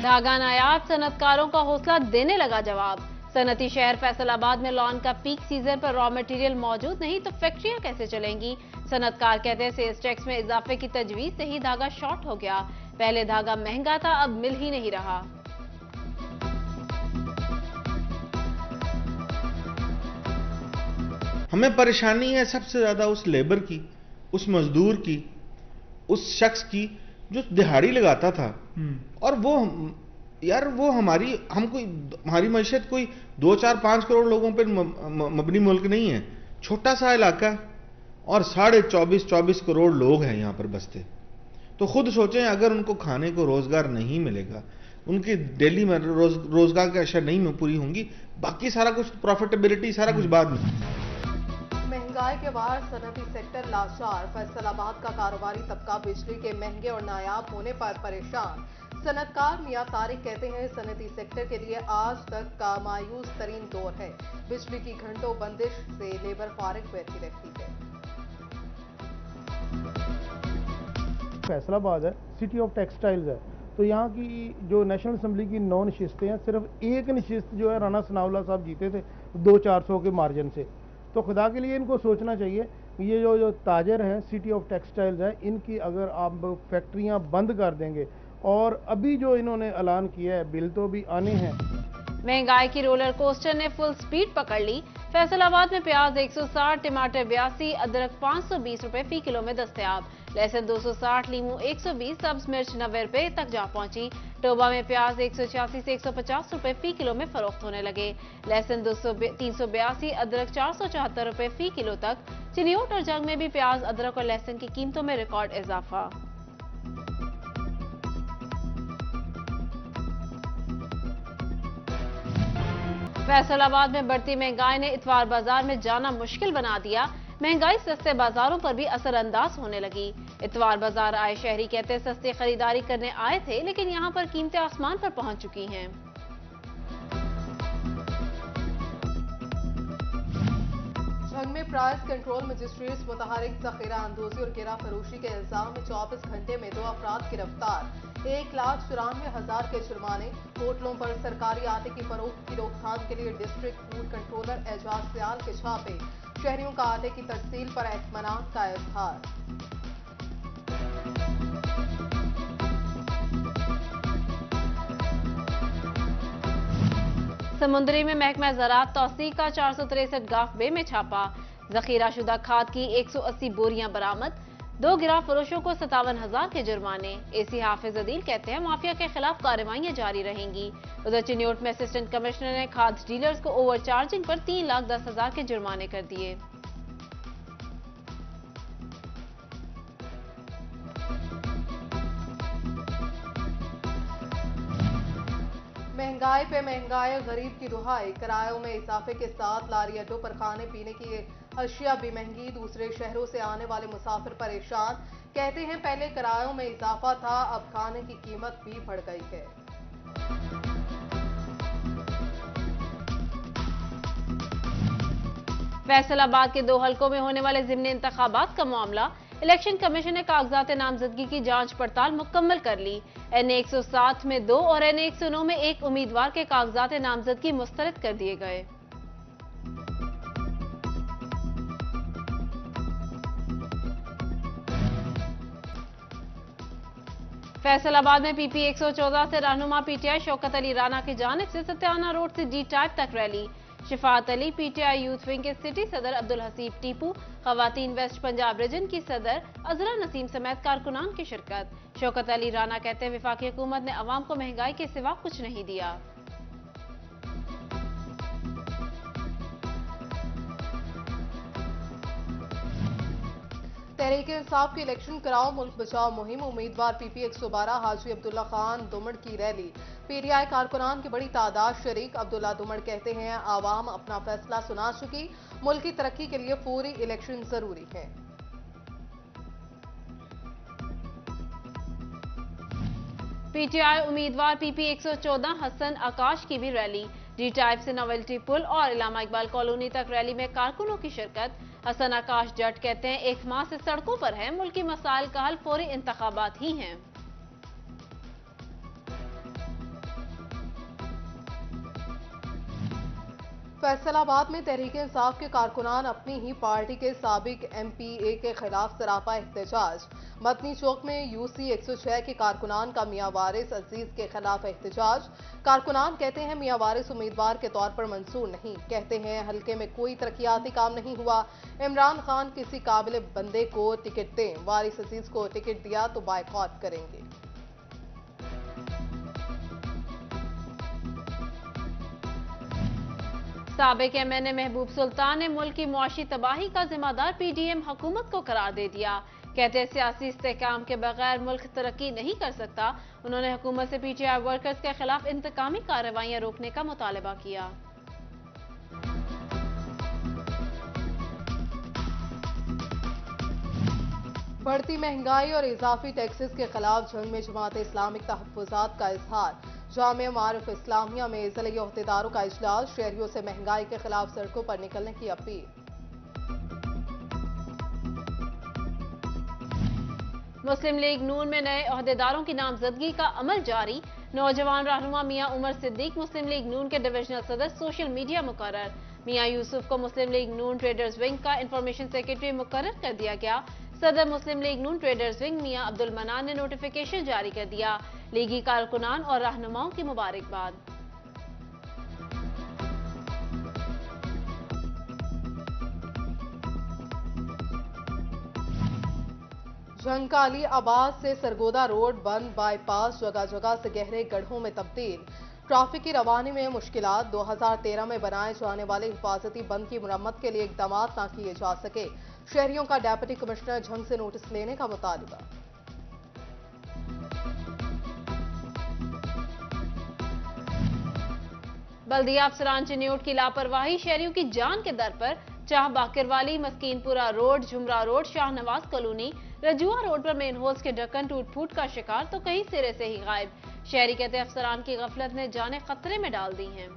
धागा नायाब, सनतकारों का हौसला देने लगा जवाब। सनती शहर फैसलाबाद में लॉन का पीक सीजन पर रॉ मटेरियल मौजूद नहीं तो फैक्ट्रियां कैसे चलेंगी। सनतकार कहते हैं सेल्स टैक्स में इजाफे की तजवीज से ही धागा शॉर्ट हो गया। पहले धागा महंगा था, अब मिल ही नहीं रहा। हमें परेशानी है सबसे ज्यादा उस लेबर की, उस मजदूर की, उस शख्स की जो दिहाड़ी लगाता था। और वो यार वो हमारी मईशत कोई 2-4-5 करोड़ लोगों पर मबनी मुल्क नहीं है, छोटा सा इलाका और 24.5 करोड़ लोग हैं यहाँ पर बसते। तो खुद सोचें, अगर उनको खाने को रोजगार नहीं मिलेगा, उनकी डेली में रोजगार की अशा नहीं पूरी होंगी, बाकी सारा कुछ प्रॉफिटेबिलिटी सारा कुछ बाद में। महंगाई के बाद सनती सेक्टर लाचार, फैसलाबाद का कारोबारी तबका बिजली के महंगे और नायाब होने पर परेशान। सनतकार मियां तारिक कहते हैं सनती सेक्टर के लिए आज तक का मायूस तरीन दौर है। बिजली की घंटों बंदिश से लेबर फारिग बैठी रहती है। फैसलाबाद है, सिटी ऑफ टेक्सटाइल्स है, तो यहाँ की जो नेशनल असम्बली की 9 नशिस्तें हैं, सिर्फ एक नशिस्त जो है राना सनाउल्लाह साहब जीते थे 200-400 के मार्जिन से। तो खुदा के लिए इनको सोचना चाहिए, ये जो ताजर हैं सिटी ऑफ टेक्सटाइल्स है, इनकी अगर आप फैक्ट्रियाँ बंद कर देंगे, और अभी जो इन्होंने ऐलान किया है बिल तो भी आने हैं। महंगाई की रोलर कोस्टर ने फुल स्पीड पकड़ ली। फैसलाबाद में प्याज 160, टमाटर 82, अदरक 520 रुपए फी किलो में दस्तयाब। लहसुन 260, लीमू 120, सब्ज मिर्च 90 रुपए तक जा पहुंची। टोबा में प्याज 186 से 150 रुपए फी किलो में फरोख्त होने लगे। लहसुन 382, अदरक 474 रुपए फी किलो तक। चिनियोट और जंग में भी प्याज, अदरक और लहसुन की कीमतों में रिकॉर्ड इजाफा। फैसलाबाद में बढ़ती महंगाई ने इतवार बाजार में जाना मुश्किल बना दिया। महंगाई सस्ते बाजारों पर भी असरअंदाज होने लगी। इतवार बाजार आए शहरी कहते हैं सस्ती खरीदारी करने आए थे, लेकिन यहां पर कीमतें आसमान पर पहुंच चुकी हैं। जंग में प्राइस कंट्रोल मजिस्ट्रेट मुतहरिक जखीरा अंदोजी और गिरा फरोशी के इल्जाम में 24 घंटे में 2 अफराद गिरफ्तार। 1,94,000 के जुर्माने। होटलों पर सरकारी आटे की फरोख्त की रोकथाम के लिए डिस्ट्रिक्ट फूड कंट्रोलर एजाज सियाल के छापे। शहरियों का आटे की तर्सील पर एतमानात का इजहार। समुद्री में महकमा ज़राअत तौसीक का 463 गाफ बे में छापा। जखीराशुदा खाद की 180 बोरियां बरामद। 2 गिरफ्तार फरोशों को 57,000 के जुर्माने। एसी हाफिज अदील कहते हैं माफिया के खिलाफ कार्रवाइयां जारी रहेंगी। उधर चिन्योट में असिस्टेंट कमिश्नर ने खाद डीलर्स को ओवर चार्जिंग पर 3,10,000 के जुर्माने कर दिए। महंगाई पे महंगाई, गरीब की दुहाई। किरायों में इजाफे के साथ लारी अड्डों पर खाने पीने की अशिया भी महंगी। दूसरे शहरों से आने वाले मुसाफिर परेशान। कहते हैं पहले किरायों में इजाफा था, अब खाने की कीमत भी बढ़ गई है। फैसलाबाद के 2 हलकों में होने वाले ज़िमनी इंतखाबात का मामला। इलेक्शन कमीशन ने कागजात नामजदगी की जांच पड़ताल मुकम्मल कर ली। NA 107 में 2 और NA 109 में 1 उम्मीदवार के कागजात नामजदगी मुस्तरद कर दिए गए। फैसलाबाद में PP 114 से रहनुमा PTI शौकत अली राना की जानिब से सत्याना रोड से D टाइप तक रैली। Shifat Ali PTI youth wing के सिटी सदर अब्दुल हसीब टीपू, खवातीन वेस्ट पंजाब रीजन की सदर अजरा नसीम समेत कारकुनान की शिरकत। शौकत अली राना कहते हैं वफाकी हुकूमत ने अवाम को महंगाई के सिवा कुछ नहीं दिया। तहरीक इंसाफ की इलेक्शन कराओ मुल्क बचाओ मुहिम। उम्मीदवार PP 112 हाजी अब्दुल्ला खान दुमड़ की रैली। PTI कारकुनान की बड़ी तादाद शरीक। अब्दुल्ला दुमड़ कहते हैं आवाम अपना फैसला सुना चुकी, मुल्क की तरक्की के लिए फौरी इलेक्शन जरूरी है। PTI उम्मीदवार PP 114 हसन आकाश की भी रैली। D टाइप से नोवेल्टी पुल और इलामा इकबाल कॉलोनी तक रैली में कारकुनों की शिरकत। हसन आकाश जट कहते हैं 1 माह से सड़कों पर है, मुल्की मसाइल का हल फौरी इंतखाबात ही हैं। फैसलाबाद में तहरीक इंसाफ के कारकुनान अपनी ही पार्टी के साबिक MPA के खिलाफ सरापा एहतजाज। मदनी चौक में UC 106 के कारकुनान का मियां वारिस अजीज के खिलाफ एहतजाज। कारकुनान कहते हैं मियां वारिस उम्मीदवार के तौर पर मंजूर नहीं, कहते हैं हल्के में कोई तरक्याती काम नहीं हुआ। इमरान खान किसी काबिल बंदे को टिकट दें, वारिस अजीज को टिकट दिया तो बायकॉट करेंगे। साबिक MNA महबूब सुल्तान ने मुल्क की मुआशी तबाही का जिम्मेदार PDM हुकूमत को करार दे दिया। कहते हैं सियासी इस्तेहकाम के बगैर मुल्क तरक्की नहीं कर सकता। उन्होंने हुकूमत से PTI वर्कर्स के खिलाफ इंतकामी कार्रवाइयां रोकने का मुतालबा किया। बढ़ती महंगाई और इजाफी टैक्सेस के खिलाफ जंग में जमात इस्लामिक तहफ़्फ़ुज़ात का इजहार। जामिया मारिफ इस्लामिया में ज़िले अहदेदारों का इजलास, शहरियों से महंगाई के खिलाफ सड़कों पर निकलने की अपील। मुस्लिम लीग नून में नए अहदेदारों की नामजदगी का अमल जारी। नौजवान रहनुमा मियां उमर सिद्दीक मुस्लिम लीग नून के डिविजनल सदर सोशल मीडिया मुकर्रर। मियां यूसुफ को मुस्लिम लीग नून ट्रेडर्स विंग का इंफॉर्मेशन सेक्रेटरी मुकर्रर कर दिया गया। सदर मुस्लिम लीग नून ट्रेडर्स विंग मियां अब्दुल मनान ने नोटिफिकेशन जारी कर दिया। लीगी कारकुनान और रहनुमाओं की मुबारकबाद। जंग का अली आबाद से सरगोदा रोड बंद, बाईपास जगह जगह से गहरे गड्ढों में तब्दील। ट्रैफिक की रवानी में मुश्किलात। 2013 में बनाए जाने वाले हिफाजती बंद की मुरम्मत के लिए इकदाम न किए जा सके। शहरियों का डेप्यूटी कमिश्नर जंग से नोटिस लेने का मुतालबा। बल्दिया अफसरान चिन्यूट की लापरवाही शहरियों की जान के दर पर। Chah Bakirwali, Maskeenpura road, Jhumra road, Shahnawaz colony, Rajua road पर मेन होल्स के ढक्कन टूट फूट का शिकार तो कहीं सिरे से ही गायब। शहरी कहते अफसरान की गफलत ने जाने खतरे में डाल दी हैं।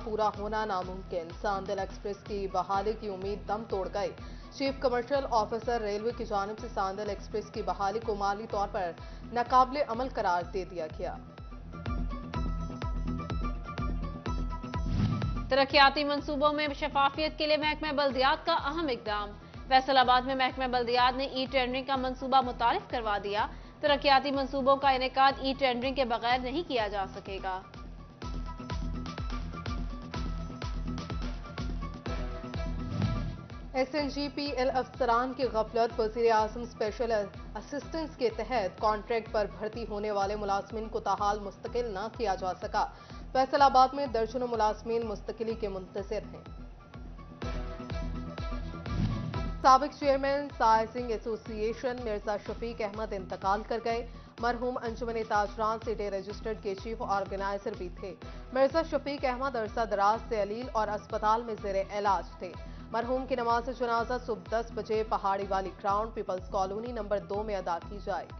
पूरा होना नामुमकिन। सांदल एक्सप्रेस की बहाली की उम्मीद दम तोड़ गई। चीफ कमर्शियल ऑफिसर रेलवे की जानिब से सांदल एक्सप्रेस की बहाली को माली तौर पर नाकाबिले अमल करार दे दिया गया। तरक्याती मंसूबों में शफाफियत के लिए महकमा बल्दियात का अहम इकदाम। फैसलाबाद में महकमा बल्दियात ने टेंडरिंग का मंसूबा मुतारिफ करवा दिया। तरक्याती मंसूबों का इनेकाद टेंडरिंग के बगैर नहीं किया जा सकेगा। SNGPL अफसरान की गफलत। वज़ीर आज़म स्पेशल असिस्टेंस के तहत कॉन्ट्रैक्ट पर भर्ती होने वाले मुलाजमीन को ताहाल मुस्तकिल न किया जा सका। फैसलाबाद में दर्जनों मुलाजमीन मुस्तकिली के मुंतज़िर हैं। साबिक chairman sizing association Mirza Shafiq Ahmed इंतकाल कर गए। मरहूम अंजुमन ताजरान सिटी रजिस्टर्ड के चीफ ऑर्गेनाइजर भी थे। मिर्जा शफीक अहमद अरसा दराज से अलील और अस्पताल में ज़ेरे इलाज थे। मरहूम की नमाज जनाजा सुबह 10 बजे पहाड़ी वाली ग्राउंड पीपल्स कॉलोनी नंबर 2 में अदा की जाएगी।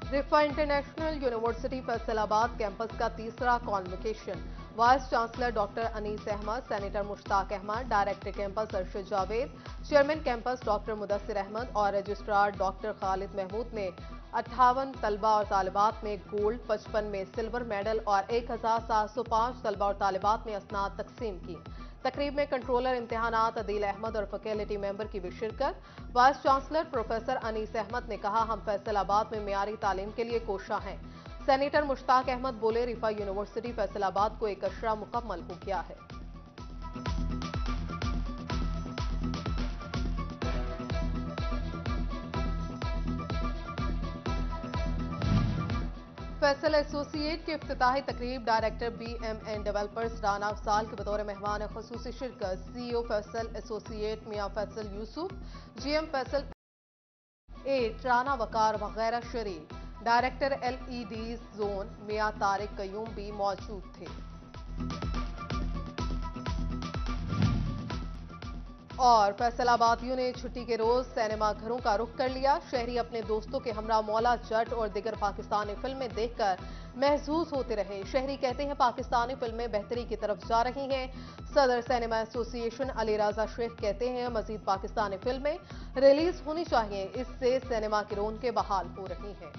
Riphah international university Faisalabad campus का तीसरा convocation. Vice chancellor doctor Anees Ahmed, senator Mushtaq Ahmed, director campus Arshad Javed, chairman campus doctor Mudassir Ahmed और रजिस्ट्रार डॉक्टर खालिद महमूद ने 58 तलबा और तालिबात में गोल्ड, 55 में सिल्वर मेडल और 1705 तलबा और तालिबात में असनाद तकसीम की। तकरीब में कंट्रोलर इम्तिहानात अदील अहमद और फैकल्टी मेंबर की भी शिरकत। Vice chancellor professor Anees Ahmed ने कहा, हम फैसलाबाद में मियारी तालीम के लिए कोशा हैं। सेनेटर मुश्ताक अहमद बोले, रिफा यूनिवर्सिटी फैसलाबाद को एक अशरा मुकम्मल हो गया है। फैसल एसोसिएट की इफ्तिताही तकरीब। Director BMN developers Rana Afzal के बतौर मेहमान खुसूसी शिरकत। CEO फैसल एसोसिएट मियां फैसल यूसुफ, GM फैसल राना वकार वगैरह शरीक। डायरेक्टर LED जोन मियां तारिक कयूम भी मौजूद थे। और फैसलाबादियों ने छुट्टी के रोज सिनेमा घरों का रुख कर लिया। शहरी अपने दोस्तों के हमरा मौला जट और दिगर पाकिस्तानी फिल्में देखकर महसूस होते रहे। शहरी कहते हैं पाकिस्तानी फिल्में बेहतरी की तरफ जा रही हैं। सदर सिनेमा एसोसिएशन अली राजा शेख कहते हैं मजीद पाकिस्तानी फिल्में रिलीज होनी चाहिए, इससे सिनेमा की रौनकें बहाल हो रही हैं।